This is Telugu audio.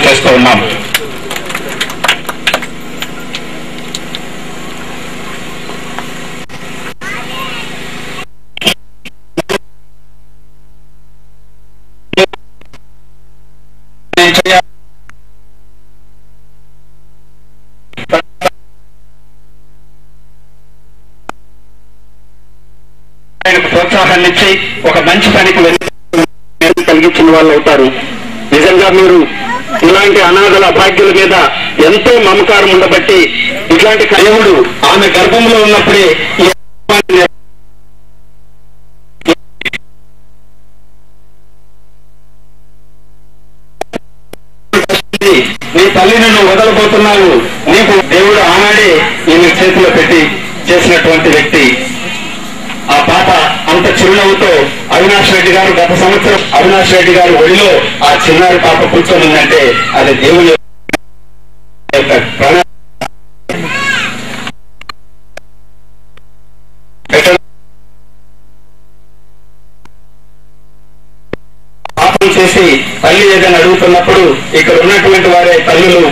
చేస్తూ ఉన్నాం. ప్రోత్సాహాన్ని ఇచ్చి ఒక మంచి పనికి కలిగించిన వాళ్ళు అవుతారు. నిజంగా మీరు ఇలాంటి అనాథల భాగ్యుల మీద ఎంతో మమకారం ఉండబట్టి ఇట్లాంటి దేవుడు ఆమె గర్భంలో ఉన్నప్పుడే నీ తల్లిని నువ్వు వదలబోతున్నావు, నీకు దేవుడు ఆనాడే ఈమె చేతిలో పెట్టి చేసినటువంటి వ్యక్తి. ఆ పాప అంత చిరునవ్వుతో అవినాష్ రెడ్డి గారు గత సంవత్సరం అవినాష్ రెడ్డి గారు ఒడిలో ఆ చిన్నారి పాప కూర్చొని ఉందంటే అది దేవుని పాపం చేసి తల్లి ఏదైనా అడుగుతున్నప్పుడు ఇక్కడ ఉన్నటువంటి వారే తల్లులు